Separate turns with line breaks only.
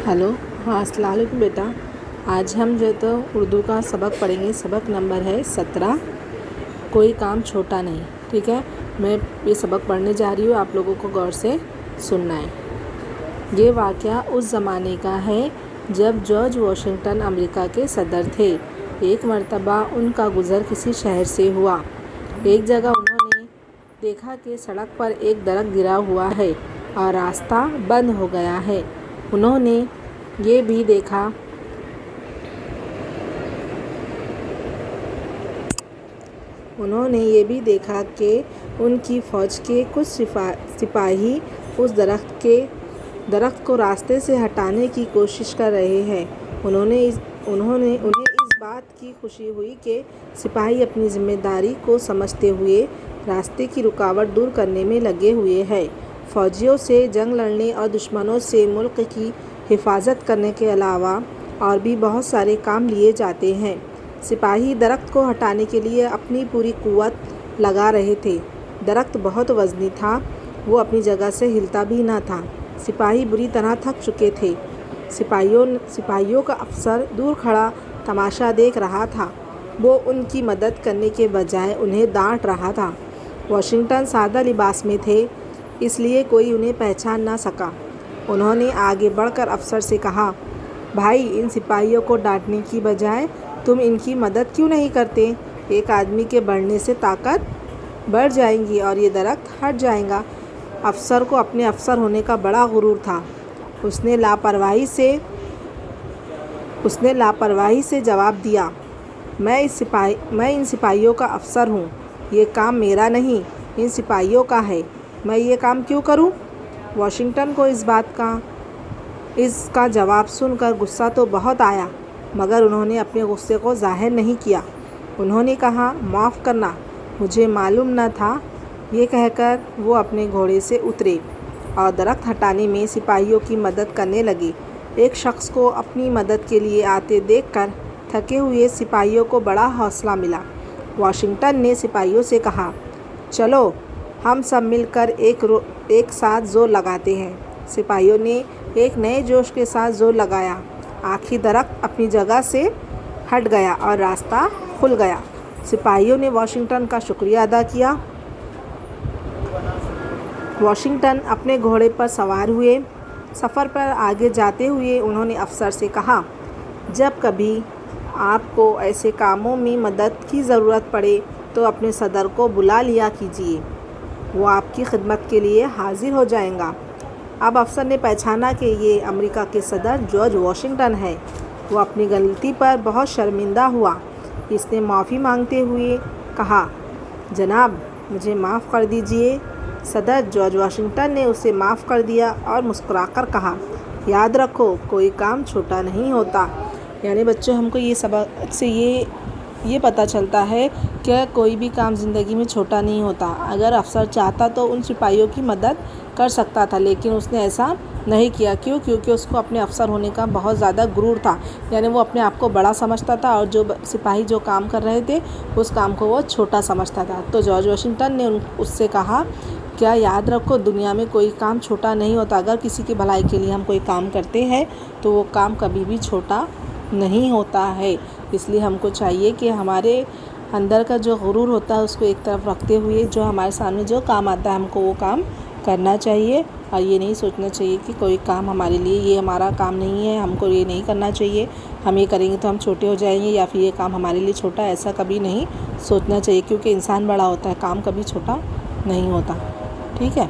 Hello. हाँ, अस्सलाम वालेकुम बेटा। आज हम जो तो उर्दू का सबक पढ़ेंगे। सबक नंबर है 17। कोई काम छोटा नहीं। ठीक है, मैं ये सबक पढ़ने जा रही हूँ, आप लोगों को गौर से सुनना है। ये वाक़या उस ज़माने का है जब जॉर्ज वाशिंगटन अमेरिका के सदर थे। एक मर्तबा उनका गुज़र किसी शहर से हुआ। एक जगह उन्होंने देखा कि सड़क पर एक दरख्त गिरा हुआ है और रास्ता बंद हो गया है। उन्होंने ये भी देखा कि उनकी फ़ौज के कुछ सिपाही उस दरख्त को रास्ते से हटाने की कोशिश कर रहे हैं। उन्हें इस बात की खुशी हुई कि सिपाही अपनी ज़िम्मेदारी को समझते हुए रास्ते की रुकावट दूर करने में लगे हुए हैं। फ़ौजियों से जंग लड़ने और दुश्मनों से मुल्क की हिफाजत करने के अलावा और भी बहुत सारे काम लिए जाते हैं। सिपाही दरख्त को हटाने के लिए अपनी पूरी कुव्वत लगा रहे थे। दरख्त बहुत वज़नी था, वो अपनी जगह से हिलता भी न था। सिपाही बुरी तरह थक चुके थे। सिपाहियों का अफसर दूर खड़ा तमाशा देख रहा था। वो उनकी मदद करने के बजाय उन्हें डांट रहा था। वाशिंगटन सादा लिबास में थे, इसलिए कोई उन्हें पहचान ना सका। उन्होंने आगे बढ़कर अफसर से कहा, भाई, इन सिपाहियों को डांटने की बजाय तुम इनकी मदद क्यों नहीं करते? एक आदमी के बढ़ने से ताकत बढ़ जाएगी और ये दरख्त हट जाएगा। अफसर को अपने अफसर होने का बड़ा गुरूर था। उसने लापरवाही से जवाब दिया, मैं इन सिपाहियों का अफसर हूँ। ये काम मेरा नहीं, इन सिपाहियों का है। मैं ये काम क्यों करूँ? वाशिंगटन को इसका जवाब सुनकर गुस्सा तो बहुत आया, मगर उन्होंने अपने गुस्से को ज़ाहिर नहीं किया। उन्होंने कहा, माफ़ करना, मुझे मालूम न था। ये कहकर वो अपने घोड़े से उतरे और दरख्त हटाने में सिपाहियों की मदद करने लगे। एक शख्स को अपनी मदद के लिए आते देखकर थके हुए सिपाहियों को बड़ा हौसला मिला। वाशिंगटन ने सिपाहियों से कहा, चलो हम सब मिलकर एक साथ ज़ोर लगाते हैं। सिपाहियों ने एक नए जोश के साथ ज़ोर लगाया। आखिर दरख्त अपनी जगह से हट गया और रास्ता खुल गया। सिपाहियों ने वाशिंगटन का शुक्रिया अदा किया। वाशिंगटन अपने घोड़े पर सवार हुए। सफ़र पर आगे जाते हुए उन्होंने अफसर से कहा, जब कभी आपको ऐसे कामों में मदद की ज़रूरत पड़े तो अपने सदर को बुला लिया कीजिए, वो आपकी खिदमत के लिए हाजिर हो जाएगा। अब अफसर ने पहचाना कि ये अमेरिका के सदर जॉर्ज वाशिंगटन है। वो अपनी गलती पर बहुत शर्मिंदा हुआ। इसने माफ़ी मांगते हुए कहा, जनाब, मुझे माफ़ कर दीजिए। सदर जॉर्ज वाशिंगटन ने उसे माफ़ कर दिया और मुस्कुराकर कहा, याद रखो, कोई काम छोटा नहीं होता। यानी बच्चों, हमको ये सबक से ये पता चलता है कि कोई भी काम ज़िंदगी में छोटा नहीं होता। अगर अफसर चाहता तो उन सिपाहियों की मदद कर सकता था, लेकिन उसने ऐसा नहीं किया। क्योंकि उसको अपने अफसर होने का बहुत ज़्यादा गुरूर था। यानी वो अपने आप को बड़ा समझता था और जो सिपाही जो काम कर रहे थे उस काम को वो छोटा समझता था। तो जॉर्ज वाशिंगटन ने उससे कहा, क्या याद रखो, दुनिया में कोई काम छोटा नहीं होता। अगर किसी की भलाई के लिए हम कोई काम करते हैं तो वो काम कभी भी छोटा नहीं होता है। इसलिए हमको चाहिए कि हमारे अंदर का जो गुरूर होता है उसको एक तरफ रखते हुए जो हमारे सामने जो काम आता है हमको वो काम करना चाहिए। और ये नहीं सोचना चाहिए कि कोई काम हमारे लिए ये हमारा काम नहीं है, हमको ये नहीं करना चाहिए, हम ये करेंगे तो हम छोटे हो जाएंगे, या फिर ये काम हमारे लिए छोटा, ऐसा कभी नहीं सोचना चाहिए। क्योंकि इंसान बड़ा होता है, काम कभी छोटा नहीं होता। ठीक है।